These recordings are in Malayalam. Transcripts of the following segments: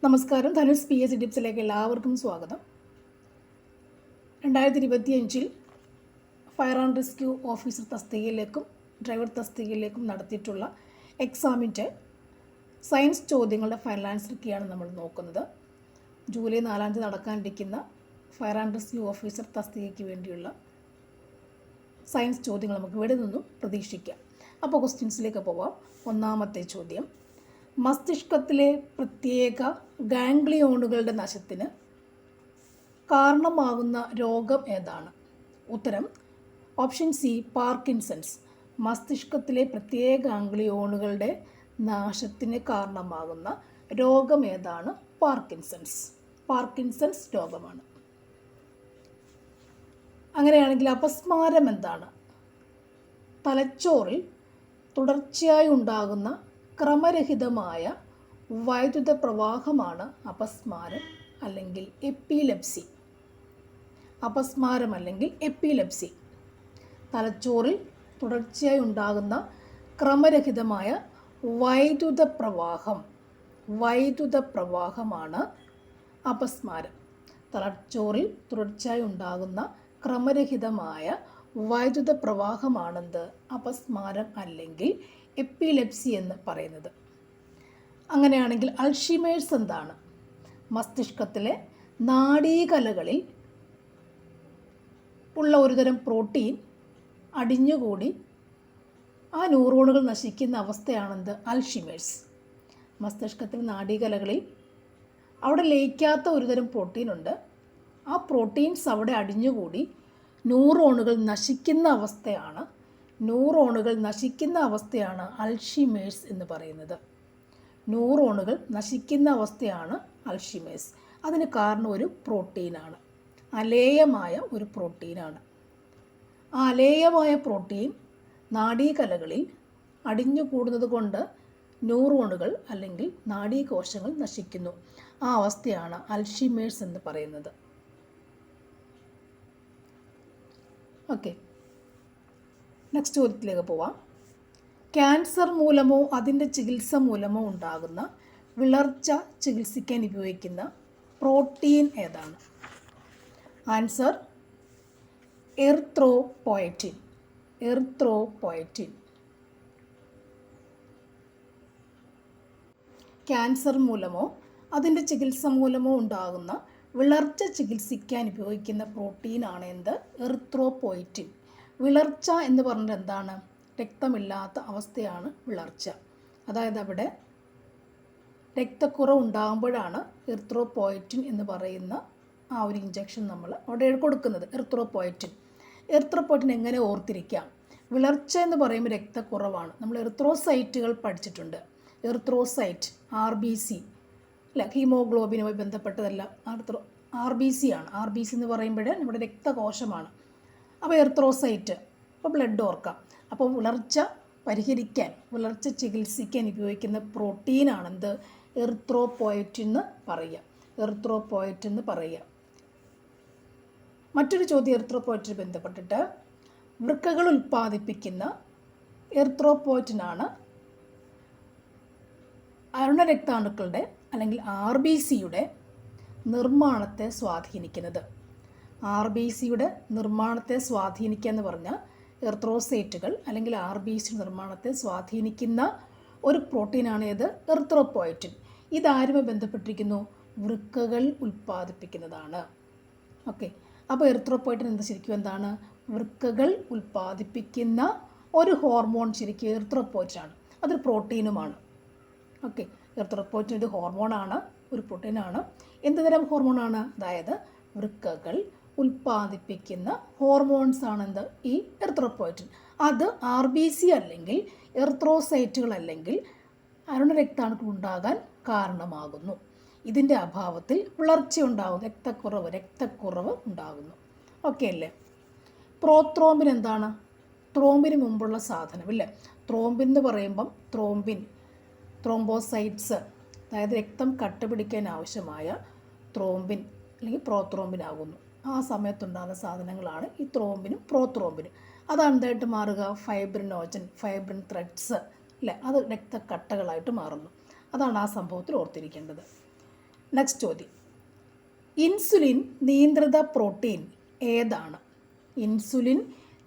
നമസ്കാരം. ധനുഷ് PSC ടിപ്സിലേക്ക് എല്ലാവർക്കും സ്വാഗതം. 2025 ഫയർ ആൻഡ് റെസ്ക്യൂ ഓഫീസർ തസ്തികയിലേക്കും ഡ്രൈവർ തസ്തികയിലേക്കും നടത്തിയിട്ടുള്ള എക്സാമിൻ്റെ സയൻസ് ചോദ്യങ്ങളുടെ ഫൈനൽ ആൻസർ കീയാണ് നമ്മൾ നോക്കുന്നത്. ജൂലൈ 4 നടക്കാനിരിക്കുന്ന ഫയർ ആൻഡ് റെസ്ക്യൂ ഓഫീസർ തസ്തികയ്ക്ക് വേണ്ടിയുള്ള സയൻസ് ചോദ്യങ്ങൾ നമുക്ക് ഇവിടെ നിന്നും പ്രതീക്ഷിക്കാം. അപ്പോൾ ക്വസ്റ്റ്യൻസിലേക്ക് പോവാം. ഒന്നാമത്തെ ചോദ്യം: മസ്തിഷ്കത്തിലെ പ്രത്യേക ഗാംഗ്ലിയോണുകളുടെ നാശത്തിന് കാരണമാകുന്ന രോഗം ഏതാണ്? ഉത്തരം ഓപ്ഷൻ സി, പാർക്കിൻസൺസ്. മസ്തിഷ്കത്തിലെ പ്രത്യേക ഗാംഗ്ലിയോണുകളുടെ നാശത്തിന് കാരണമാകുന്ന രോഗം ഏതാണ്? പാർക്കിൻസൺസ് രോഗമാണ്. അങ്ങനെയാണെങ്കിൽ അപസ്മാരം എന്താണ്? തലച്ചോറിൽ തുടർച്ചയായി ഉണ്ടാകുന്ന ക്രമരഹിതമായ വൈദ്യുത പ്രവാഹമാണ് അപസ്മാരം അല്ലെങ്കിൽ എപ്പിലെപ്സി. അപസ്മാരം അല്ലെങ്കിൽ എപ്പിലെപ്സി. തലച്ചോറിൽ തുടർച്ചയായി ഉണ്ടാകുന്ന ക്രമരഹിതമായ വൈദ്യുത പ്രവാഹമാണ് അപസ്മാരം. തലച്ചോറിൽ തുടർച്ചയായി ഉണ്ടാകുന്ന ക്രമരഹിതമായ വൈദ്യുത പ്രവാഹമാണെന്ത്? അപസ്മാരം അല്ലെങ്കിൽ എപ്പിലെപ്സി എന്ന് പറയുന്നത്. അങ്ങനെയാണെങ്കിൽ അൾഷിമേഴ്സ് എന്താണ്? മസ്തിഷ്കത്തിലെ നാഡീകലകളിൽ ഉള്ള ഒരുതരം പ്രോട്ടീൻ അടിഞ്ഞുകൂടി ആ ന്യൂറോണുകൾ നശിക്കുന്ന അവസ്ഥയാണെന്ത്? അൾഷിമേഴ്സ്. മസ്തിഷ്കത്തിലെ നാഡീകലകളിൽ അവിടെ ലയിക്കാത്ത ഒരുതരം പ്രോട്ടീനുണ്ട്. ആ പ്രോട്ടീൻസ് അവിടെ അടിഞ്ഞുകൂടി ന്യൂറോണുകൾ നശിക്കുന്ന അവസ്ഥയാണ് അൾഷിമേഴ്സ് എന്ന് പറയുന്നത്. ന്യൂറോണുകൾ നശിക്കുന്ന അവസ്ഥയാണ് അൾഷിമേഴ്സ്. അതിന് കാരണം ഒരു പ്രോട്ടീനാണ്, അലേയമായ ഒരു പ്രോട്ടീനാണ്. ആ അലേയമായ പ്രോട്ടീൻ നാഡീകലകളിൽ അടിഞ്ഞുകൂടുന്നത് കൊണ്ട് ന്യൂറോണുകൾ അല്ലെങ്കിൽ നാഡീകോശങ്ങൾ നശിക്കുന്നു. ആ അവസ്ഥയാണ് അൾഷിമേഴ്സ് എന്ന് പറയുന്നത്. ഓക്കെ, നെക്സ്റ്റ് ചോദ്യത്തിലേക്ക് പോവാം. ക്യാൻസർ മൂലമോ അതിൻ്റെ ചികിത്സ മൂലമോ ഉണ്ടാകുന്ന വിളർച്ച ചികിത്സിക്കാൻ ഉപയോഗിക്കുന്ന പ്രോട്ടീൻ ഏതാണ്? ആൻസർ എറിത്രോപോയറ്റിൻ. ക്യാൻസർ മൂലമോ അതിൻ്റെ ചികിത്സ മൂലമോ ഉണ്ടാകുന്ന വിളർച്ച ചികിത്സിക്കാൻ ഉപയോഗിക്കുന്ന പ്രോട്ടീനാണ് എന്ത്? എറിത്രോപോയറ്റിൻ. വിളർച്ച എന്ന് പറഞ്ഞത് എന്താണ്? രക്തമില്ലാത്ത അവസ്ഥയാണ് വിളർച്ച. അതായത് അവിടെ രക്തക്കുറവ് ഉണ്ടാകുമ്പോഴാണ് എറിത്രോപോയറ്റിൻ എന്ന് പറയുന്ന ആ ഒരു ഇഞ്ചക്ഷൻ നമ്മൾ അവിടെ കൊടുക്കുന്നത്. എറിത്രോപോയറ്റിൻ എങ്ങനെ ഓർത്തിരിക്കാം? വിളർച്ച എന്ന് പറയുമ്പോൾ രക്തക്കുറവാണ്. നമ്മൾ എറിത്രോസൈറ്റുകൾ പഠിച്ചിട്ടുണ്ട്. എറിത്രോസൈറ്റ് RBC അല്ല, ഹീമോഗ്ലോബിനുമായി ബന്ധപ്പെട്ടതല്ല, RBC ആണ്. RBC എന്ന് പറയുമ്പോൾ നമ്മുടെ രക്തകോശമാണ്. അപ്പോൾ എറിത്രോസൈറ്റ്, അപ്പോൾ ബ്ലഡ് ഓർക്കാം. അപ്പോൾ വിളർച്ച വിളർച്ച ചികിത്സിക്കാൻ ഉപയോഗിക്കുന്ന പ്രോട്ടീനാണെന്ത്? എറിത്രോപോയറ്റിൻ എന്ന് പറയുക. മറ്റൊരു ചോദ്യം എറിത്രോപോയറ്റിന് ബന്ധപ്പെട്ടിട്ട്: വൃക്കകൾ ഉൽപ്പാദിപ്പിക്കുന്ന എറിത്രോപോയറ്റിനാണ് അരുണരക്താണുക്കളുടെ അല്ലെങ്കിൽ RBCയുടെ നിർമ്മാണത്തെ സ്വാധീനിക്കുന്നത്. RBCയുടെ നിർമ്മാണത്തെ സ്വാധീനിക്കുക എന്ന് പറഞ്ഞാൽ എറിത്രോസൈറ്റുകൾ അല്ലെങ്കിൽ RBC നിർമ്മാണത്തെ സ്വാധീനിക്കുന്ന ഒരു പ്രോട്ടീനാണ് ഏത്? എറിത്രോപോയറ്റിൻ. ഇതാരുമായി ബന്ധപ്പെട്ടിരിക്കുന്നു? വൃക്കകൾ ഉൽപ്പാദിപ്പിക്കുന്നതാണ്. ഓക്കെ, അപ്പോൾ എറിത്രോപോയറ്റിൻ ശരിക്കും എന്താണ്? വൃക്കകൾ ഉൽപ്പാദിപ്പിക്കുന്ന ഒരു ഹോർമോൺ ശരിക്കും എറിത്രോപോയറ്റിനാണ്. അതൊരു പ്രോട്ടീനുമാണ്. ഓക്കെ, എറിത്രോപോയറ്റിൻ ഒരു ഹോർമോണാണ്, ഒരു പ്രോട്ടീനാണ്. എന്ത് തരം ഹോർമോണാണ്? അതായത് വൃക്കകൾ ഉൽപ്പാദിപ്പിക്കുന്ന ഹോർമോൺസ് ആണെന്ത്? ഈ എറിത്രോപോയറ്റിൻ. അത് RBC അല്ലെങ്കിൽ എറിത്രോസൈറ്റുകൾ അല്ലെങ്കിൽ അരുണരക്താണുക്കൾ ഉണ്ടാകാൻ കാരണമാകുന്നു. ഇതിൻ്റെ അഭാവത്തിൽ വിളർച്ച ഉണ്ടാകുന്നു, രക്തക്കുറവ് ഉണ്ടാകുന്നു. ഓക്കെ അല്ലേ? പ്രോത്രോംബിൻ എന്താണ്? ത്രോംബിന് മുമ്പുള്ള സാധനം ഇല്ലേ? ത്രോംബിൻ എന്ന് പറയുമ്പം ത്രോംബോസൈറ്റ്സ്, അതായത് രക്തം കട്ടപിടിക്കാൻ ആവശ്യമായ ത്രോംബിൻ അല്ലെങ്കിൽ പ്രോത്രോംബിൻ ആകുന്നു. ആ സമയത്തുണ്ടാകുന്ന സാധനങ്ങളാണ് ഈ ത്രോംബിനും പ്രോത്രോംബിനും. അതാണ് എന്തായിട്ട് മാറുക? ഫൈബ്രിൻ ത്രെഡ്സ് അല്ലേ? അത് രക്തക്കട്ടകളായിട്ട് മാറുന്നു. അതാണ് ആ സംഭവത്തിൽ ഓർത്തിരിക്കേണ്ടത്. നെക്സ്റ്റ് ചോദ്യം, ഇൻസുലിൻ നിയന്ത്രിത പ്രോട്ടീൻ ഏതാണ്? ഇൻസുലിൻ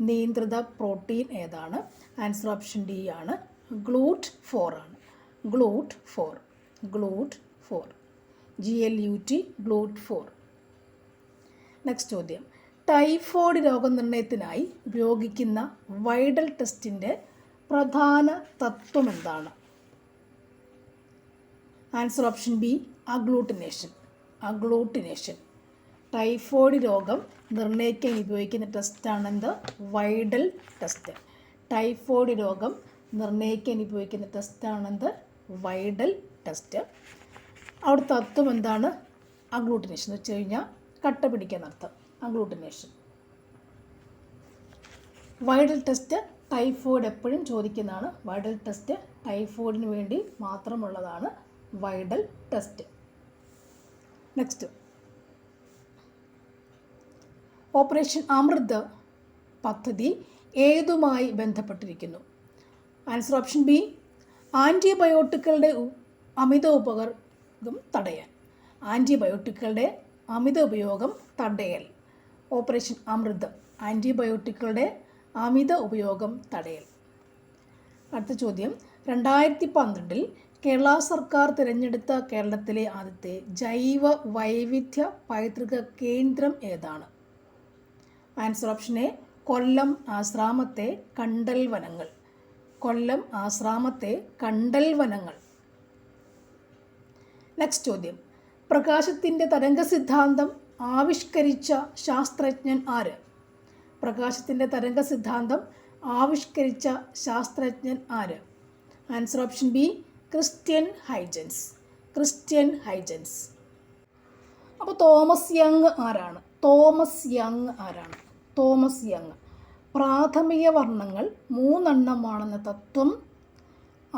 നിയന്ത്രിത പ്രോട്ടീൻ ഏതാണ്? ആൻസർ ഓപ്ഷൻ ഡി ആണ്, GLUT4 ആണ്. GLUT4, GLUT4. നെക്സ്റ്റ് ചോദ്യം, ടൈഫോയിഡ് രോഗനിർണയത്തിനായി ഉപയോഗിക്കുന്ന വൈഡൽ ടെസ്റ്റിൻ്റെ പ്രധാന തത്വം എന്താണ്? Answer option B, agglutination. Typhoid രോഗം നിർണ്ണയിക്കാൻ ഉപയോഗിക്കുന്ന ടെസ്റ്റാണെന്ത്? Widal test. ടൈഫോയിഡ് രോഗം നിർണ്ണയിക്കാൻ ഉപയോഗിക്കുന്ന ടെസ്റ്റാണെന്ത്? Widal test. അവിടെ തത്വം എന്താണ്? അഗ്ലൂട്ടിനേഷൻ എന്ന് വെച്ച് കഴിഞ്ഞാൽ കട്ട പിടിക്കാൻ അർത്ഥം. അഗ്ലൂട്ടിനേഷൻ. വൈഡൽ ടെസ്റ്റ് ടൈഫോയിഡ് എപ്പോഴും ചോദിക്കുന്നതാണ്. വൈഡൽ ടെസ്റ്റ് ടൈഫോയിഡിന് വേണ്ടി മാത്രമുള്ളതാണ് വൈഡൽ ടെസ്റ്റ്. നെക്സ്റ്റ്, ഓപ്പറേഷൻ അമൃത് പദ്ധതി ഏതുമായി ബന്ധപ്പെട്ടിരിക്കുന്നു? ആൻസർ ഓപ്ഷൻ ബി, ആൻറ്റിബയോട്ടിക്കുകളുടെ അമിത ഉപയോഗം തടയാൻ. ആൻറ്റിബയോട്ടിക്കുകളുടെ അമിത ഉപയോഗം തടയൽ. ഓപ്പറേഷൻ അമൃത്, ആൻറ്റിബയോട്ടിക്കുകളുടെ അമിത ഉപയോഗം തടയൽ. അടുത്ത ചോദ്യം, 2012 കേരള സർക്കാർ തിരഞ്ഞെടുത്ത കേരളത്തിലെ ആദ്യത്തെ ജൈവ വൈവിധ്യ പൈതൃക കേന്ദ്രം ഏതാണ്? ആൻസർ ഓപ്ഷൻ എ, കൊല്ലം ആശ്രാമത്തെ കണ്ടൽ വനങ്ങൾ. കൊല്ലം ആശ്രാമത്തെ കണ്ടൽ വനങ്ങൾ. നെക്സ്റ്റ് ചോദ്യം, പ്രകാശത്തിൻ്റെ തരംഗ സിദ്ധാന്തം ആവിഷ്കരിച്ച ശാസ്ത്രജ്ഞൻ ആര്? പ്രകാശത്തിൻ്റെ തരംഗ സിദ്ധാന്തം ആവിഷ്കരിച്ച ശാസ്ത്രജ്ഞൻ ആര്? Answer option B, Christian Huygens. അപ്പോൾ തോമസ് യങ് ആരാണ്? തോമസ് യങ് പ്രാഥമിക വർണ്ണങ്ങൾ 3 എണ്ണമാണെന്ന തത്വം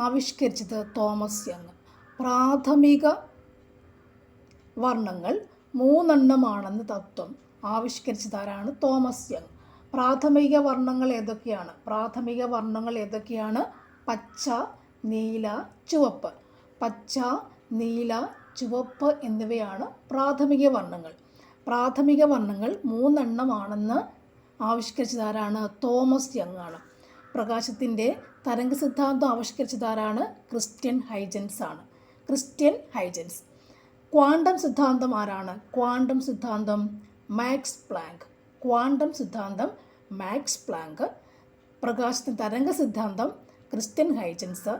ആവിഷ്കരിച്ചത് തോമസ് യങ്. പ്രാഥമിക വർണ്ണങ്ങൾ 3 എണ്ണമാണെന്ന തത്വം ആവിഷ്കരിച്ചതാരാണ്? Thomas young. പ്രാഥമിക വർണ്ണങ്ങൾ ഏതൊക്കെയാണ്? പച്ച, നീല, ചുവപ്പ്. പച്ച, നീല, ചുവപ്പ് എന്നിവയാണ് പ്രാഥമിക വർണ്ണങ്ങൾ. പ്രാഥമിക വർണ്ണങ്ങൾ 3 എണ്ണമാണെന്ന് ആവിഷ്കരിച്ചതാരാണ്? തോമസ് യങ് ആണ്. പ്രകാശത്തിൻ്റെ തരംഗ സിദ്ധാന്തം ആവിഷ്കരിച്ചതാരാണ്? Christian Huygens. ക്വാണ്ടം സിദ്ധാന്തം ആരാണ്? ക്വാണ്ടം സിദ്ധാന്തം മാക്സ് പ്ലാങ്ക്. പ്രകാശത്തിൻ്റെ തരംഗ സിദ്ധാന്തം ക്രിസ്റ്റ്യൻ ഹൈജൻസ്.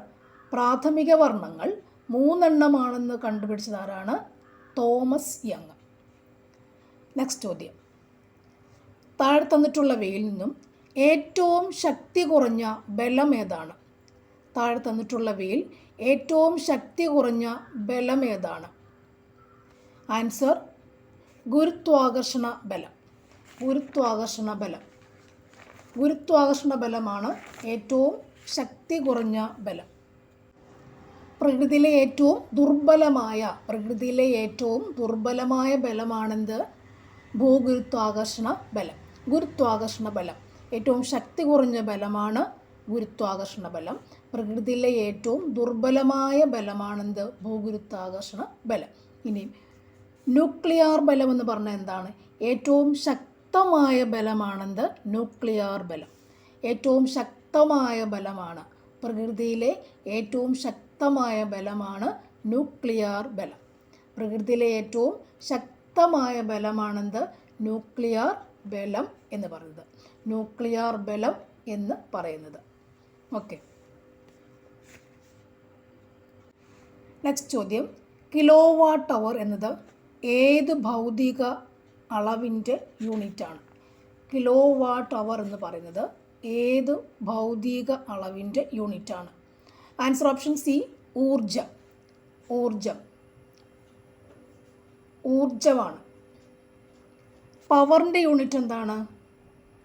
പ്രാഥമിക വർണ്ണങ്ങൾ 3 എണ്ണമാണെന്ന് കണ്ടുപിടിച്ചതാരാണ്? Thomas Young. നെക്സ്റ്റ് ചോദ്യം, താഴെ തന്നിട്ടുള്ളവയിൽ നിന്നും ഏറ്റവും ശക്തി കുറഞ്ഞ ബലം ഏതാണ്? താഴെ തന്നിട്ടുള്ളവയിൽ ഏറ്റവും ശക്തി കുറഞ്ഞ ബലം ഏതാണ്? ആൻസർ, ഗുരുത്വാകർഷണ ബലമാണ് ഏറ്റവും ശക്തി കുറഞ്ഞ ബലം. പ്രകൃതിയിലെ ഏറ്റവും ദുർബലമായ ബലമാണെന്ത്? ഭൂഗുരുത്വാകർഷണ ബലം. ഏറ്റവും ശക്തി കുറഞ്ഞ ബലമാണ് ഗുരുത്വാകർഷണ ബലം. പ്രകൃതിയിലെ ഏറ്റവും ദുർബലമായ ബലമാണെന്ത്? ഭൂഗുരുത്വാകർഷണ ബലം. ഇനി ന്യൂക്ലിയർ ബലം എന്ന് പറഞ്ഞാൽ എന്താണ്? ഏറ്റവും ശക്തമായ ബലമാണെന്ത്? ന്യൂക്ലിയർ ബലം. ഏറ്റവും ശക്തമായ ബലമാണ്. പ്രകൃതിയിലെ ഏറ്റവും ശക്തമായ ബലമാണ് ന്യൂക്ലിയർ ബലം. പ്രകൃതിയിലെ ഏറ്റവും ശക്തമായ ബലമാണെന്ത്? ന്യൂക്ലിയർ ബലം എന്ന് പറയുന്നത്. ഓക്കെ. നെക്സ്റ്റ് ചോദ്യം, കിലോവാട്ട് അവർ എന്നത് ഏത് ഭൗതിക അളവിൻ്റെ യൂണിറ്റാണ്? കിലോവാട്ട് അവർ എന്ന് പറയുന്നത് ഏത് ഭൗതിക അളവിൻ്റെ യൂണിറ്റാണ്? ആൻസർ ഓപ്ഷൻ സി, ഊർജമാണ്. പവറിൻ്റെ യൂണിറ്റ് എന്താണ്?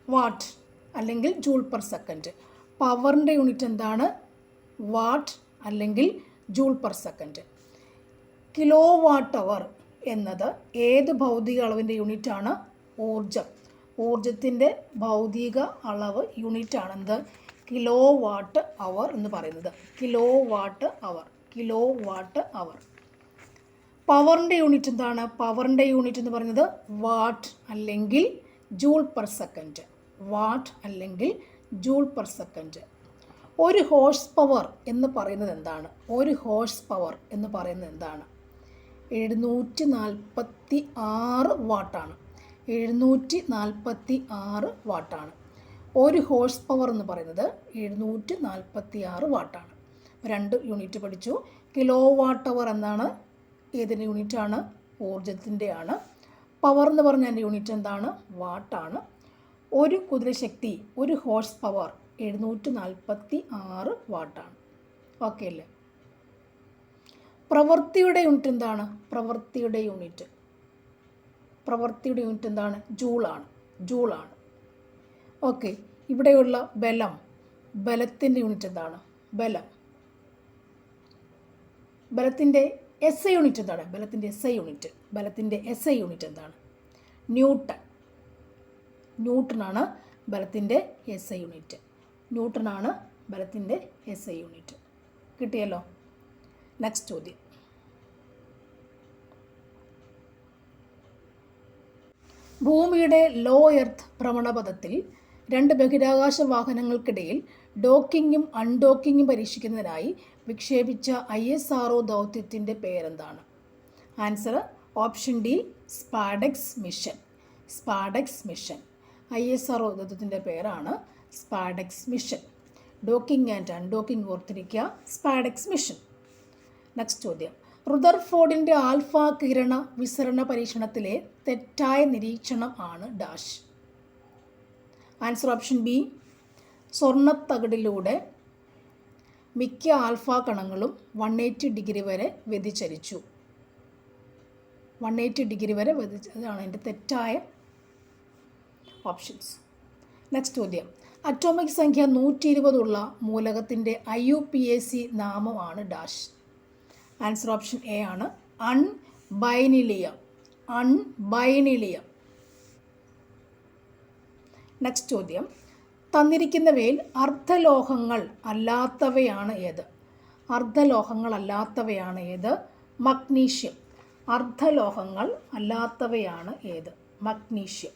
വാട്ട് അല്ലെങ്കിൽ ജൂൾ പെർ സെക്കൻഡ്. പവറിൻ്റെ യൂണിറ്റ് എന്താണ്? വാട്ട് അല്ലെങ്കിൽ joule per second. Kilowatt hour എന്നത് ഏത് ഭൗതിക അളവിൻ്റെ യൂണിറ്റാണ്? ഊർജത്തിൻ്റെ ഭൗതിക അളവ് യൂണിറ്റാണെന്ത്? കിലോ വാട്ട് അവർ എന്ന് പറയുന്നത്. കിലോ വാട്ട് അവർ. പവറിൻ്റെ യൂണിറ്റ് എന്താണ്? പവറിൻ്റെ യൂണിറ്റ് എന്ന് പറയുന്നത് വാട്ട് അല്ലെങ്കിൽ ജൂൾ പെർ സെക്കൻഡ്. വാട്ട് അല്ലെങ്കിൽ ജൂൾ പെർ സെക്കൻഡ്. ഒരു ഹോഴ്സ് പവർ എന്ന് പറയുന്നത് എന്താണ്? ഒരു ഹോഴ്സ് പവർ എന്ന് പറയുന്നത് എന്താണ്? 746 വാട്ടാണ്. 746 വാട്ടാണ്. ഒരു ഹോഴ്സ് പവർ എന്ന് പറയുന്നത് 746 വാട്ടാണ്. 2 യൂണിറ്റ് പഠിച്ചു. കിലോ വാട്ട് അവർ എന്നാണ്? ഏതിൻ്റെ യൂണിറ്റാണ്? ഊർജത്തിൻ്റെ ആണ്. പവർ എന്ന് പറഞ്ഞാൽ യൂണിറ്റ് എന്താണ്? വാട്ടാണ്. ഒരു കുതിരശക്തി, ഒരു ഹോഴ്സ് പവർ 746 വാട്ടാണ്. ഓക്കെ അല്ലേ? പ്രവൃത്തിയുടെ യൂണിറ്റ് എന്താണ്? പ്രവൃത്തിയുടെ യൂണിറ്റ് എന്താണ്? ജൂളാണ്. ഓക്കെ. ഇവിടെയുള്ള ബലത്തിൻ്റെ യൂണിറ്റ് എന്താണ്? ബലത്തിൻ്റെ SI യൂണിറ്റ് എന്താണ്? ബലത്തിൻ്റെ SI യൂണിറ്റ് എന്താണ്? ന്യൂട്ടനാണ് ബലത്തിൻ്റെ SI യൂണിറ്റ്. കിട്ടിയല്ലോ? നെക്സ്റ്റ് ചോദ്യം. ഭൂമിയുടെ ലോ എർത്ത് ഭ്രമണപഥത്തിൽ 2 ബഹിരാകാശ വാഹനങ്ങൾക്കിടയിൽ ഡോക്കിങ്ങും അൺഡോക്കിങ്ങും പരീക്ഷിക്കുന്നതിനായി വിക്ഷേപിച്ച ISRO ദൗത്യത്തിൻ്റെ പേരെന്താണ്? Answer option D, SpaDeX mission. ISRO ദൗത്യത്തിൻ്റെ പേരാണ് SpaDeX mission. Docking and undocking ഓർത്തിരിക്കുക, സ്പാഡെക്സ് മിഷൻ. നെക്സ്റ്റ് ചോദ്യം. റുദർഫോർഡിൻ്റെ ആൽഫ കിരണ വിസരണ പരീക്ഷണത്തിലെ തെറ്റായ നിരീക്ഷണം ആണ് ഡാഷ്. ആൻസർ ഓപ്ഷൻ ബി, സ്വർണ്ണത്തകിടിലൂടെ മിക്ക ആൽഫ കണങ്ങളും 180 ഡിഗ്രി വരെ വ്യതിചലിച്ചു. 180 ഡിഗ്രി വരെ വ്യതിച്ചതാണ് എൻ്റെ തെറ്റായ ഓപ്ഷൻസ്. നെക്സ്റ്റ് ചോദ്യം. അറ്റോമിക് സംഖ്യ 120 ഉള്ള മൂലകത്തിൻ്റെ IUPAC നാമമാണ് ഡാഷ്. ആൻസർ ഓപ്ഷൻ എ ആണ്, അൺബൈനിലിയം. നെക്സ്റ്റ് ചോദ്യം. തന്നിരിക്കുന്നവയിൽ അർദ്ധലോഹങ്ങൾ അല്ലാത്തവയാണ് ഏത്? മഗ്നീഷ്യം.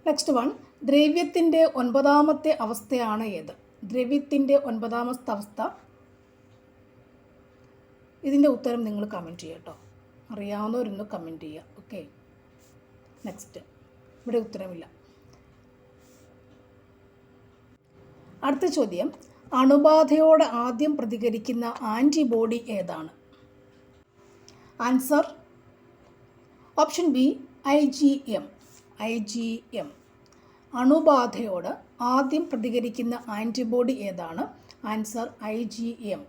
Next one. ദ്രവ്യത്തിൻ്റെ 9ാമത്തെ അവസ്ഥയാണ് ഏത്? ഇതിൻ്റെ ഉത്തരം നിങ്ങൾ കമൻറ്റ് ചെയ്യുക കേട്ടോ. അറിയാവുന്നവരൊന്ന് കമൻറ്റ് ചെയ്യുക. ഓക്കെ. നെക്സ്റ്റ്. ഇവിടെ ഉത്തരമില്ല. അടുത്ത ചോദ്യം. അണുബാധയോട് ആദ്യം പ്രതികരിക്കുന്ന ആൻറ്റിബോഡി ഏതാണ്? Answer option B, IgM. അണുബാധയോട് ആദ്യം പ്രതികരിക്കുന്ന ആൻറ്റിബോഡി ഏതാണ്? Answer IgM.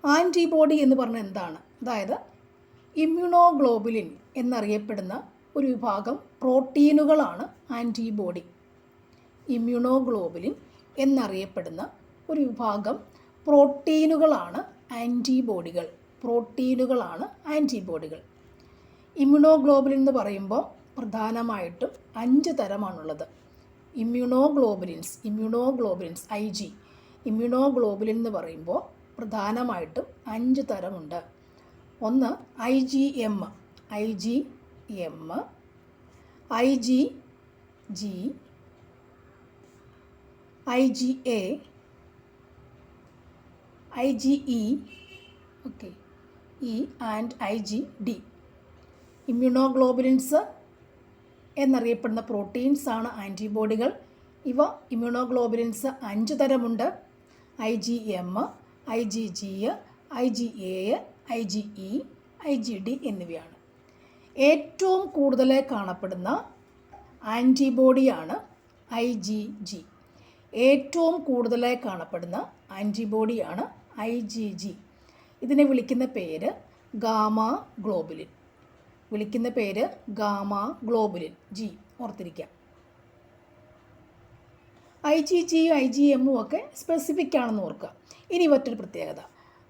ആൻറ്റിബോഡി എന്ന് പറഞ്ഞാൽ എന്താണ്? അതായത് ഇമ്മ്യൂണോഗ്ലോബുലിൻ എന്നറിയപ്പെടുന്ന ഒരു വിഭാഗം പ്രോട്ടീനുകളാണ് ആൻറ്റിബോഡി. ഇമ്മ്യൂണോഗ്ലോബുലിൻ എന്നറിയപ്പെടുന്ന ഒരു വിഭാഗം പ്രോട്ടീനുകളാണ് ആൻറ്റിബോഡികൾ. ഇമ്മ്യൂണോഗ്ലോബുലിൻ എന്ന് പറയുമ്പോൾ പ്രധാനമായിട്ടും 5 തരമാണുള്ളത്. Immunoglobulins IG. ഇമ്മ്യൂണോഗ്ലോബുലിൻ എന്ന് പറയുമ്പോൾ പ്രധാനമായിട്ടും 5 തരമുണ്ട്. ഒന്ന് IgM, IgG, IgA, IgE, okay, E and IgD. Immunoglobulins എന്നറിയപ്പെടുന്ന പ്രോട്ടീൻസ് ആണ് ആൻറ്റിബോഡികൾ. ഇവ immunoglobulins 5 തരമുണ്ട്. IgM, IgG, IgA, IgE, IgD എന്നിവയാണ്. ഏറ്റവും കൂടുതൽ കാണപ്പെടുന്ന ആൻറ്റിബോഡിയാണ് IgG. ഇതിനെ വിളിക്കുന്ന പേര് ഗാമ ഗ്ലോബുലിൻ. G ഓർത്തിരിക്കാം. IgGയും IgMും ഒക്കെ സ്പെസിഫിക് ആണെന്ന് ഓർക്കുക. ഇനി മറ്റൊരു പ്രത്യേകത,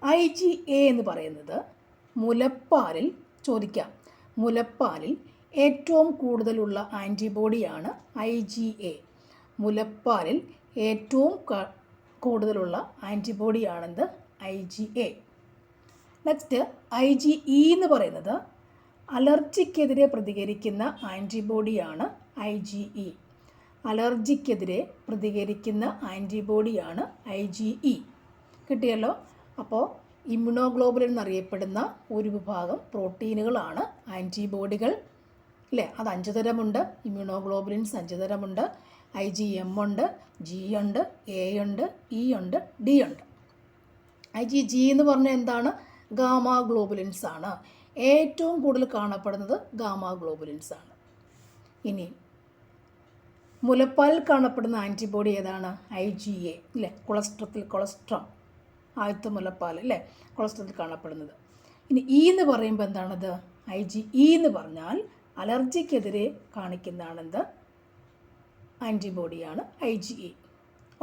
IgA എന്ന് പറയുന്നത് മുലപ്പാലിൽ ഏറ്റവും കൂടുതലുള്ള ആൻറ്റിബോഡിയാണ് IgA. മുലപ്പാലിൽ ഏറ്റവും കൂടുതലുള്ള ആൻറ്റിബോഡിയാണെന്ത്? IgA. നെക്സ്റ്റ് IgE എന്ന് പറയുന്നത് അലർജിക്കെതിരെ പ്രതികരിക്കുന്ന ആൻറ്റിബോഡിയാണ് IgE. അലർജിക്കെതിരെ പ്രതികരിക്കുന്ന ആൻറ്റിബോഡിയാണ് IgE. കിട്ടിയല്ലോ. അപ്പോൾ ഇമ്മ്യൂണോഗ്ലോബുലിൻ എന്നറിയപ്പെടുന്ന ഒരു വിഭാഗം പ്രോട്ടീനുകളാണ് ആൻറ്റിബോഡികൾ, അല്ലേ? അത് 5 തരമുണ്ട്. ഇമ്മ്യൂണോഗ്ലോബുലിൻസ് 5 തരമുണ്ട്. IgM ഉണ്ട്, G ഉണ്ട്, A ഉണ്ട്, E ഉണ്ട്, D ഉണ്ട്. IgG എന്ന് പറഞ്ഞാൽ എന്താണ്? ഗാമ ഗ്ലോബുലിൻസ് ആണ്. ഏറ്റവും കൂടുതൽ കാണപ്പെടുന്നത് ഗാമ ഗ്ലോബുലിൻസ് ആണ്. ഇനി മുലപ്പാലിൽ കാണപ്പെടുന്ന ആൻറ്റിബോഡി ഏതാണ്? IgA, അല്ലേ? കൊളസ്ട്രം ആദ്യത്തെ മുലപ്പാൽ, അല്ലേ? കൊളസ്ട്രോളിൽ കാണപ്പെടുന്നത്. ഇനി E എന്ന് പറയുമ്പോൾ എന്താണത്? IgE എന്ന് പറഞ്ഞാൽ അലർജിക്കെതിരെ കാണിക്കുന്നതാണെന്ത്? ആൻറ്റിബോഡിയാണ് IgE.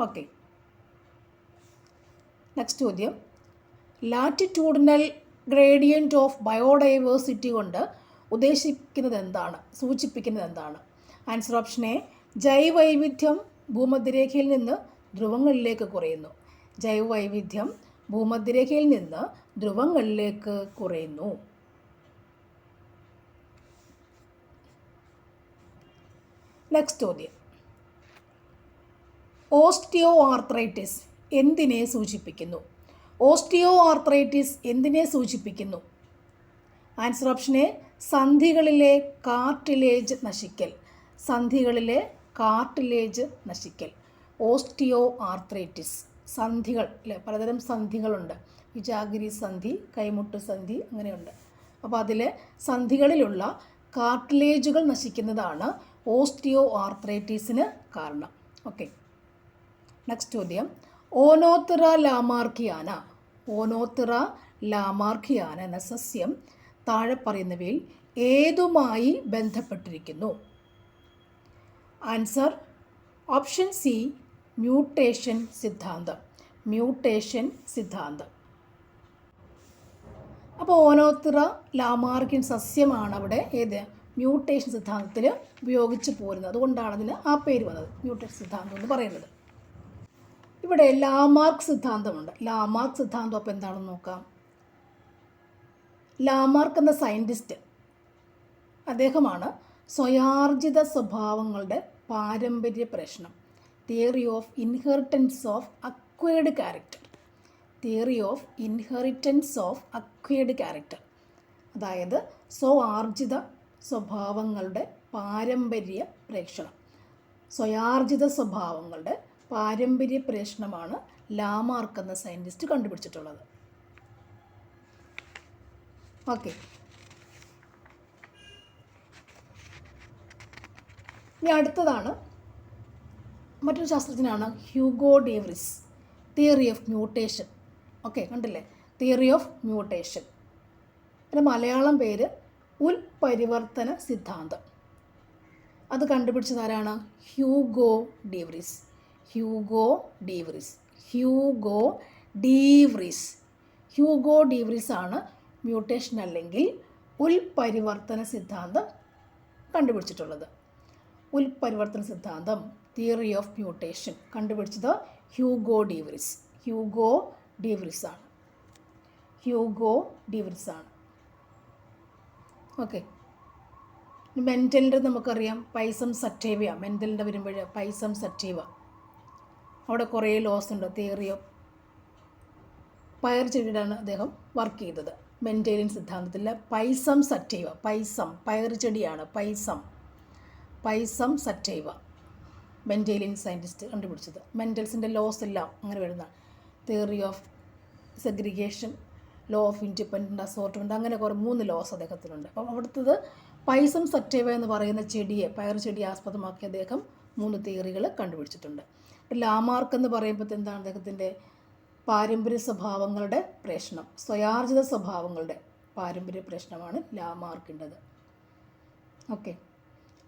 ഓക്കെ. നെക്സ്റ്റ് ചോദ്യം, ലാറ്റിറ്റ്യൂഡിനൽ ഗ്രേഡിയൻറ്റ് ഓഫ് ബയോഡൈവേഴ്സിറ്റി കൊണ്ട് ഉദ്ദേശിക്കുന്നത് എന്താണ്, സൂചിപ്പിക്കുന്നത് എന്താണ്? ആൻസർ ഓപ്ഷൻ എ, ജൈവവൈവിധ്യം ഭൂമധ്യരേഖയിൽ നിന്ന് ധ്രുവങ്ങളിലേക്ക് കുറയുന്നു. ജൈവവൈവിധ്യം ഭൂമധ്യരേഖയിൽ നിന്ന് ധ്രുവങ്ങളിലേക്ക് കുറയുന്നു. നെക്സ്റ്റ് ചോദ്യം, ഓസ്റ്റിയോ ആർത്രൈറ്റിസ് എന്തിനെ സൂചിപ്പിക്കുന്നു? ഓസ്റ്റിയോ ആർത്രൈറ്റിസ് എന്തിനെ സൂചിപ്പിക്കുന്നു? ആൻസർ ഓപ്ഷൻ എ, സന്ധികളിലെ കാർട്ടിലേജ് നശിക്കൽ. സന്ധികളിലെ കാർട്ടിലേജ് നശിക്കൽ. Osteoarthritis. സന്ധികൾ, അല്ലേ? പലതരം സന്ധികളുണ്ട്. വിജാഗിരി സന്ധി, കൈമുട്ട് സന്ധി, അങ്ങനെയുണ്ട്. അപ്പോൾ അതിൽ സന്ധികളിലുള്ള കാർട്ടിലേജുകൾ നശിക്കുന്നതാണ് ഓസ്റ്റിയോ ആർത്രൈറ്റിസിന് കാരണം. ഓക്കെ. നെക്സ്റ്റ് ചോദ്യം, ഓനോത്തിറ ലാമാർക്കിയാന. ഓനോത്തിറ ലാമാർക്കിയാന എന്ന സസ്യം താഴെ പറയുന്നവയിൽ ഏതുമായി ബന്ധപ്പെട്ടിരിക്കുന്നു? ആൻസർ ഓപ്ഷൻ സി, മ്യൂട്ടേഷൻ സിദ്ധാന്തം. മ്യൂട്ടേഷൻ സിദ്ധാന്തം. അപ്പോൾ ഓനോത്തിറ ലാമാർക്കിൻ സസ്യമാണ് അവിടെ ഏത്? മ്യൂട്ടേഷൻ സിദ്ധാന്തത്തിൽ ഉപയോഗിച്ച് പോരുന്നത്. അതുകൊണ്ടാണ് അതിന് ആ പേര് വന്നത്, മ്യൂട്ടേഷൻ സിദ്ധാന്തം എന്ന് പറയുന്നത്. ഇവിടെ ലാമാർക്ക് സിദ്ധാന്തമുണ്ട്. ലാമാർക്ക് സിദ്ധാന്തം അപ്പോൾ എന്താണെന്ന് നോക്കാം. ലാമാർക്ക് എന്ന സയൻറ്റിസ്റ്റ്, അദ്ദേഹമാണ് സ്വയാർജിത സ്വഭാവങ്ങളുടെ പാരമ്പര്യ പ്രശ്നം, theory of inheritance of acquired character. Theory of inheritance of acquired character, അതായത് സ്വാർജിത സ്വഭാവങ്ങളുടെ പാരമ്പര്യ പ്രേക്ഷണം. സ്വയാർജിത സ്വഭാവങ്ങളുടെ പാരമ്പര്യ പ്രേക്ഷണമാണ് ലാമാർക്ക് എന്ന സയൻറ്റിസ്റ്റ് കണ്ടുപിടിച്ചിട്ടുള്ളത്. ഓക്കെ. ഇനി അടുത്തതാണ് മറ്റൊരു ശാസ്ത്രജ്ഞനാണ് Hugo de Vries. Theory of mutation. Okay, കണ്ടില്ലേ? Theory of mutation. അതിൻ്റെ മലയാളം പേര് ഉൽപരിവർത്തന സിദ്ധാന്തം. അത് കണ്ടുപിടിച്ചത് ആരാണ്? Hugo de Vries. Hugo de Vries. Hugo de Vries. Hugo de Vries ആണ് മ്യൂട്ടേഷൻ അല്ലെങ്കിൽ ഉൽപരിവർത്തന സിദ്ധാന്തം കണ്ടുപിടിച്ചിട്ടുള്ളത്. ഉൽപരിവർത്തന സിദ്ധാന്തം, തിയറി ഓഫ് മ്യൂട്ടേഷൻ കണ്ടുപിടിച്ചത് ഹ്യൂഗോ ഡീവ്രിസ്. ഹ്യൂഗോ ഡീവ്രിസ് ആണ്. ഹ്യൂഗോ ഡീവ്രിസ് ആണ്. ഓക്കെ. മെൻഡലിൻ്റെ നമുക്കറിയാം പൈസം സറ്റേവിയ. മെൻഡലിൻ്റെ വരുമ്പോൾ പൈസം സറ്റേവ, അവിടെ കുറേ ലോസ് ഉണ്ട്. തിയറി ഓഫ് പയർ ചെടിയിലാണ് അദ്ദേഹം വർക്ക് ചെയ്തത്. മെൻഡലിൻ സിദ്ധാന്തത്തിൽ പൈസം സറ്റേവ, പൈസം പയർ ചെടിയാണ്. പൈസം സറ്റേവ മെൻഡലിൻ സയൻറ്റിസ്റ്റ് കണ്ടുപിടിച്ചത്. മെൻഡൽസിൻ്റെ ലോസ് എല്ലാം അങ്ങനെ വരുന്ന theory of segregation, law of independent assortment, അങ്ങനെ കുറേ 3 ലോസ് അദ്ദേഹത്തിനുണ്ട്. അപ്പം അവിടുത്തത് പൈസം സറ്റേവ എന്ന് പറയുന്ന ചെടിയെ, പയർ ചെടിയെ ആസ്പദമാക്കി അദ്ദേഹം 3 തിയറികൾ കണ്ടുപിടിച്ചിട്ടുണ്ട്. ലാമാർക്ക് എന്ന് പറയുമ്പോൾ എന്താണ് അദ്ദേഹത്തിൻ്റെ പാരമ്പര്യ സ്വഭാവങ്ങളുടെ പ്രേഷണം, സ്വയാർജിത സ്വഭാവങ്ങളുടെ പാരമ്പര്യ പ്രേഷണമാണ് ലാമാർക്കിൻ്റെത്. ഓക്കെ.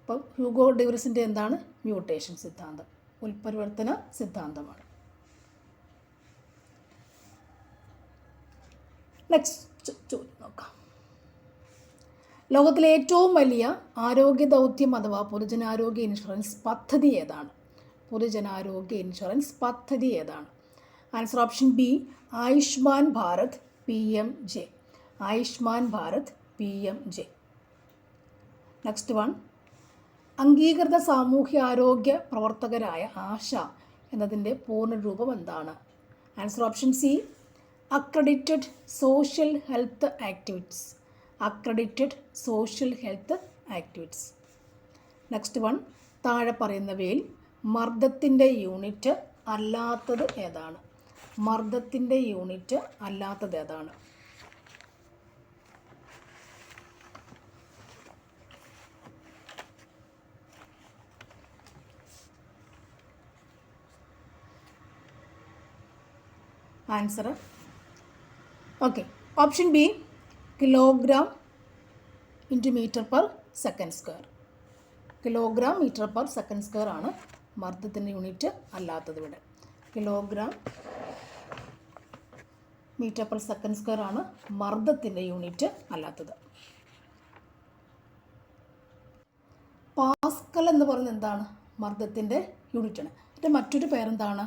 അപ്പം ഹ്യൂഗോ ഡീവ്രിസിൻ്റെ എന്താണ്? മ്യൂട്ടേഷൻ സിദ്ധാന്തം, ഉൽപരിവർത്തന സിദ്ധാന്തമാണ്. നെക്സ്റ്റ് ചോദ്യം നോക്കാം. ലോകത്തിലെ ഏറ്റവും വലിയ ആരോഗ്യ ദൗത്യം അഥവാ പൊതുജനാരോഗ്യ ഇൻഷുറൻസ് പദ്ധതി ഏതാണ്? പൊതുജനാരോഗ്യ ഇൻഷുറൻസ് പദ്ധതി ഏതാണ്? Answer option B Ayushman Bharat PMJ. Ayushman Bharat PMJ. Next one, അംഗീകൃത സാമൂഹ്യാരോഗ്യ പ്രവർത്തകരായ ആശ എന്നതിൻ്റെ പൂർണ്ണരൂപം എന്താണ്? Answer option C accredited social health activities. Accredited social health activities. Next one, താഴെ പറയുന്നവയിൽ മർദ്ദത്തിൻ്റെ യൂണിറ്റ് അല്ലാത്തത് ഏതാണ്? മർദ്ദത്തിൻ്റെ യൂണിറ്റ് അല്ലാത്തത് ഏതാണ്? Answer okay, option B kilogram into metre per second square. Kilogram metre per second square ആണ് മർദ്ദത്തിൻ്റെ യൂണിറ്റ് അല്ലാത്തത് ഇവിടെ. Kilogram metre per second square ആണ് മർദ്ദത്തിൻ്റെ യൂണിറ്റ് അല്ലാത്തത്. പാസ്കൽ എന്ന് പറയുന്നത് എന്താണ്? മർദ്ദത്തിൻ്റെ യൂണിറ്റാണ്. ഇതിൻ്റെ മറ്റൊരു പേരെന്താണ്?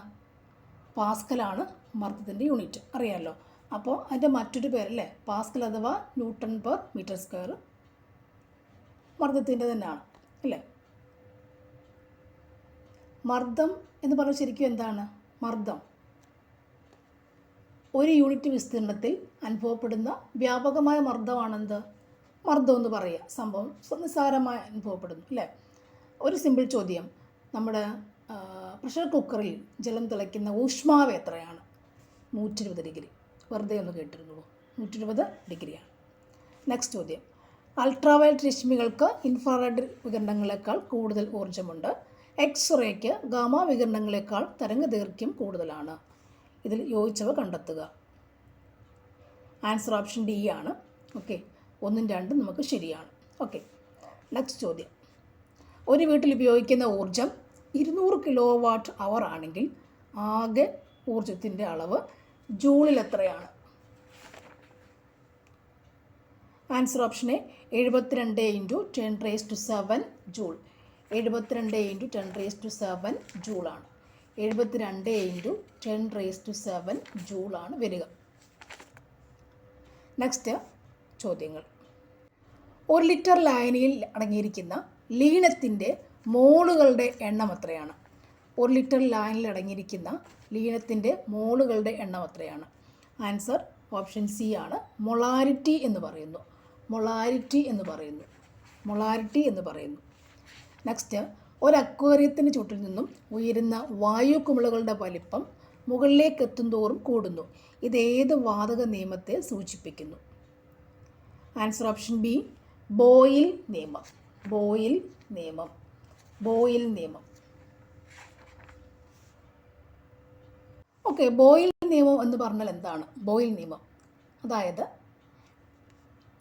പാസ്കലാണ് മർദ്ദത്തിൻ്റെ യൂണിറ്റ്, അറിയാമല്ലോ. അപ്പോൾ അതിൻ്റെ മറ്റൊരു പേരല്ലേ പാസ്കൽ അഥവാ ന്യൂട്ടൺ പെർ മീറ്റർ സ്ക്വയർ മർദ്ദത്തിൻ്റെ തന്നെയാണ് അല്ലേ. മർദ്ദം എന്ന് പറഞ്ഞാൽ ശരിക്കും എന്താണ്? മർദ്ദം ഒരു യൂണിറ്റ് വിസ്തീർണത്തിൽ അനുഭവപ്പെടുന്ന വ്യാപകമായ മർദ്ദമാണെന്ത്? മർദ്ദം എന്ന് പറയുക. സംഭവം നിസ്സാരമായി അനുഭവപ്പെടുന്നു അല്ലേ. ഒരു സിമ്പിൾ ചോദ്യം, നമ്മുടെ പ്രഷർ കുക്കറിൽ ജലം തിളയ്ക്കുന്ന ഊഷ്മാവ് എത്രയാണ്? 120 ഡിഗ്രി. വെറുതെ ഒന്ന് കേട്ടിരുന്നുള്ളൂ, 120 ഡിഗ്രിയാണ്. നെക്സ്റ്റ് ചോദ്യം, അൾട്രാവയലറ്റ് രശ്മികൾക്ക് ഇൻഫ്രാറെഡ് വികിരണങ്ങളെക്കാൾ കൂടുതൽ ഊർജ്ജമുണ്ട്. എക്സ്റേക്ക് ഗാമ വികിരണങ്ങളെക്കാൾ തരംഗദൈർഘ്യം കൂടുതലാണ്. ഇതിൽ യോജിച്ചവ കണ്ടെത്തുക. ആൻസർ ഓപ്ഷൻ ഡി ആണ്. ഓക്കെ, 1ഉം 2ഉം നമുക്ക് ശരിയാണ്. ഓക്കെ, നെക്സ്റ്റ് ചോദ്യം, ഒരു വീട്ടിൽ ഉപയോഗിക്കുന്ന ഊർജം 200 കിലോവാട്ട് അവർ ആണെങ്കിൽ ആകെ ഊർജത്തിൻ്റെ അളവ് ജൂളിൽ എത്രയാണ്? Answer option A 72 × 10⁻⁷ joule. 72 × 10⁻⁷ ജൂളാണ്. 72 × 10⁻⁷ ജൂളാണ് വരിക. നെക്സ്റ്റ് ചോദ്യങ്ങൾ, 1 ലിറ്റർ ലായനിയിൽ അടങ്ങിയിരിക്കുന്ന ലീനത്തിൻ്റെ മോളുകളുടെ എണ്ണം എത്രയാണ്? 1 ലിറ്റർ ലായനിയിൽ അടങ്ങിയിരിക്കുന്ന ലീനത്തിൻ്റെ മോളുകളുടെ എണ്ണം എത്രയാണ്? ആൻസർ ഓപ്ഷൻ സി ആണ്. മൊളാരിറ്റി എന്ന് പറയുന്നു. മൊളാരിറ്റി എന്ന് പറയുന്നു. മൊളാരിറ്റി എന്ന് പറയുന്നു. നെക്സ്റ്റ്, ഒരു അക്വേറിയത്തിന് ചുറ്റിൽ നിന്നും ഉയരുന്ന വായു കുമിളകളുടെ വലിപ്പം മുകളിലേക്ക് എത്തുന്തോറും കൂടുന്നു. ഇത് ഏത് വാതക നിയമത്തെ സൂചിപ്പിക്കുന്നു? ആൻസർ ഓപ്ഷൻ ബി ബോയിൽ നിയമം. ബോയിൽ നിയമം. ബോയിൽ നിയമം. ഓക്കെ, ബോയിൽ നിയമം എന്ന് പറഞ്ഞാൽ എന്താണ്? ബോയിൽ നിയമം അതായത്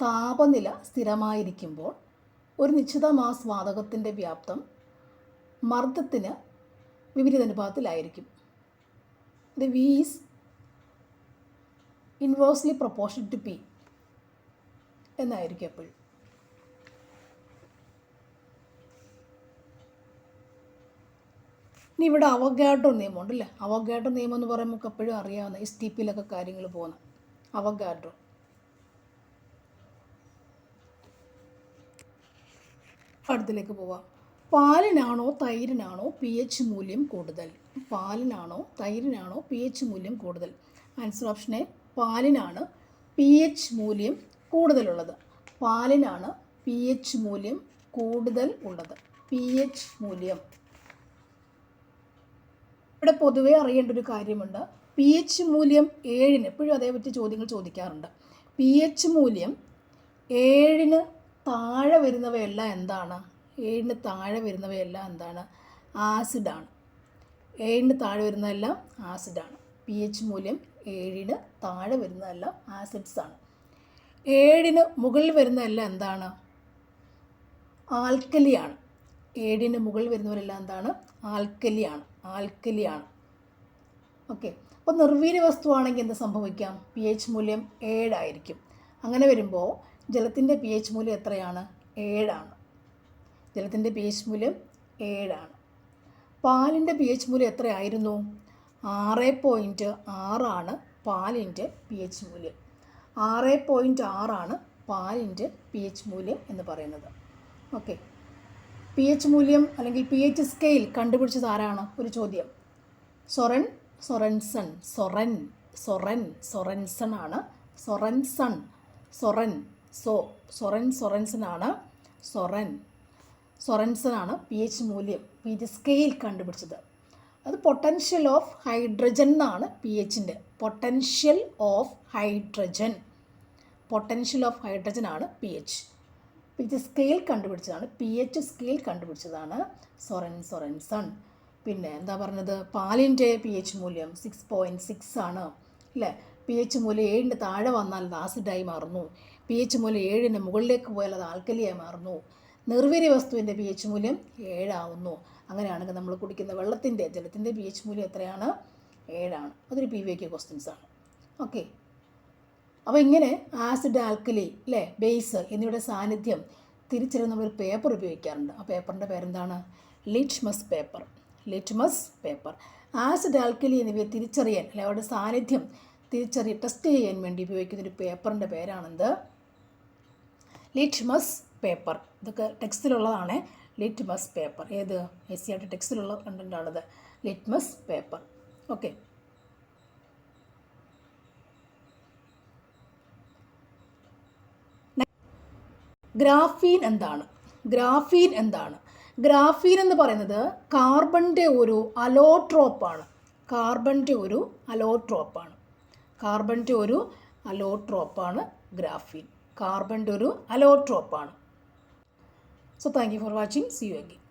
താപനില സ്ഥിരമായിരിക്കുമ്പോൾ ഒരു നിശ്ചിത മാസ് വാതകത്തിൻ്റെ വ്യാപ്തം മർദ്ദത്തിന് വിപരീത അനുപാതത്തിലായിരിക്കും. ഇത് V is inversely proportional to P എന്നായിരിക്കും എപ്പോഴും. ഇനി ഇവിടെ അവഗാഡ്രോ നിയമമുണ്ട് അല്ലേ. അവഗാഡ്രോ നിയമം എന്ന് പറയുമ്പോൾ നമുക്ക് എപ്പോഴും അറിയാവുന്ന STPയിലൊക്കെ കാര്യങ്ങൾ പോകുന്ന അവഗാഡ്രോ. അടുത്തിലേക്ക് പോവാം. പാലിനാണോ തൈരിനാണോ pH മൂല്യം കൂടുതൽ? പാലിനാണോ തൈരിനാണോ pH മൂല്യം കൂടുതൽ? ആൻസർ ഓപ്ഷൻ എ പാലിനാണ് pH മൂല്യം കൂടുതലുള്ളത്. പാലിനാണ് pH മൂല്യം കൂടുതൽ ഉള്ളത്. pH മൂല്യം. ഇവിടെ പൊതുവേ അറിയേണ്ട ഒരു കാര്യമുണ്ട്. pH മൂല്യം 7 എപ്പോഴും അതേപറ്റി ചോദ്യങ്ങൾ ചോദിക്കാറുണ്ട്. pH മൂല്യം 7 താഴെ വരുന്നവയെല്ലാം എന്താണ്? 7 താഴെ വരുന്നവയെല്ലാം എന്താണ്? ആസിഡാണ്. 7 താഴെ വരുന്നതെല്ലാം ആസിഡാണ്. pH മൂല്യം 7 താഴെ വരുന്നതെല്ലാം ആസിഡ്സാണ്. 7 മുകളിൽ വരുന്നതെല്ലാം എന്താണ്? ആൽക്കലിയാണ്. 7 മുകളിൽ വരുന്നവരെല്ലാം എന്താണ്? ആൽക്കലിയാണ്. ആൽക്കലിയാണ്. ഓക്കെ, അപ്പോൾ നിർവീര്യ വസ്തുവാണെങ്കിൽ എന്ത് സംഭവിക്കാം? pH മൂല്യം 7 ആയിരിക്കും. അങ്ങനെ വരുമ്പോൾ ജലത്തിൻ്റെ pH മൂല്യം എത്രയാണ്? 7 ആണ്. ജലത്തിൻ്റെ pH മൂല്യം 7 ആണ്. പാലിൻ്റെ pH മൂല്യം എത്രയായിരുന്നു? 6.6 പാലിൻ്റെ പി എച്ച് മൂല്യം. 6.6 പാലിൻ്റെ പി എച്ച് മൂല്യം എന്ന് പറയുന്നത്. ഓക്കെ, പി എച്ച് മൂല്യം അല്ലെങ്കിൽ പി എച്ച് സ്കെയിൽ കണ്ടുപിടിച്ചത് ആരാണ്? ഒരു ചോദ്യം. സൊറൻസൺ ആണ്. സൊറൻസൺ ആണ് പി എച്ച് മൂല്യം, പി എച്ച് സ്കെയിൽ കണ്ടുപിടിച്ചത്. അത് പൊട്ടൻഷ്യൽ ഓഫ് ഹൈഡ്രജൻ എന്നാണ് പി എച്ചിൻ്റെ. പൊട്ടൻഷ്യൽ ഓഫ് ഹൈഡ്രജൻ ആണ് P H. P H scale കണ്ടുപിടിച്ചതാണ്, പി എച്ച് സ്കെയിൽ കണ്ടുപിടിച്ചതാണ് സൊറൻസൺ. പിന്നെ എന്താ പറഞ്ഞത്? പാലിൻ്റെ പി എച്ച് മൂല്യം 6.6 ആണ് അല്ലേ? പി എച്ച് മൂല്യം 7ൻ്റെ താഴെ വന്നാൽ അത് ആസിഡായി മാറുന്നു. പി എച്ച് മൂല്യം 7ന് മുകളിലേക്ക് പോയാൽ അത് ആൽക്കലിയായി മാറുന്നു. നിർവീര്യ വസ്തുവിൻ്റെ പി എച്ച് മൂല്യം 7 ആവുന്നു. അങ്ങനെയാണെങ്കിൽ നമ്മൾ കുടിക്കുന്ന ജലത്തിൻ്റെ പി എച്ച് മൂല്യം എത്രയാണ്? 7 ആണ്. അതൊരു PVQ ക്വസ്റ്റ്യൻസ് ആണ്. ഓക്കെ, അപ്പോൾ ഇങ്ങനെ ആസിഡ്, ആൽക്കലി അല്ലേ, ബേസ് എന്നിവയുടെ സാന്നിധ്യം തിരിച്ചറിയാൻ നമ്മളൊരു പേപ്പർ ഉപയോഗിക്കാറുണ്ട്. ആ പേപ്പറിൻ്റെ പേരെന്താണ്? Litmus paper. ആസിഡ്, ആൽക്കലി എന്നിവയെ തിരിച്ചറിയാൻ അല്ലെ അവരുടെ സാന്നിധ്യം ടെസ്റ്റ് ചെയ്യാൻ വേണ്ടി ഉപയോഗിക്കുന്ന ഒരു പേപ്പറിൻ്റെ പേരാണെന്ത്? Litmus paper. ഇതൊക്കെ ടെക്സ്റ്റിലുള്ളതാണ്. ലിറ്റ്മസ് പേപ്പർ ഏത്? SCERT ടെക്സ്റ്റിലുള്ള കണ്ടൻ്റാണിത്, ലിറ്റ്മസ് പേപ്പർ. ഓക്കെ, ഗ്രാഫീൻ എന്താണ്? ഗ്രാഫീൻ എന്ന് പറയുന്നത് കാർബണിൻ്റെ ഒരു അലോട്രോപ്പാണ്. Graphene. So thank you for watching. See you again.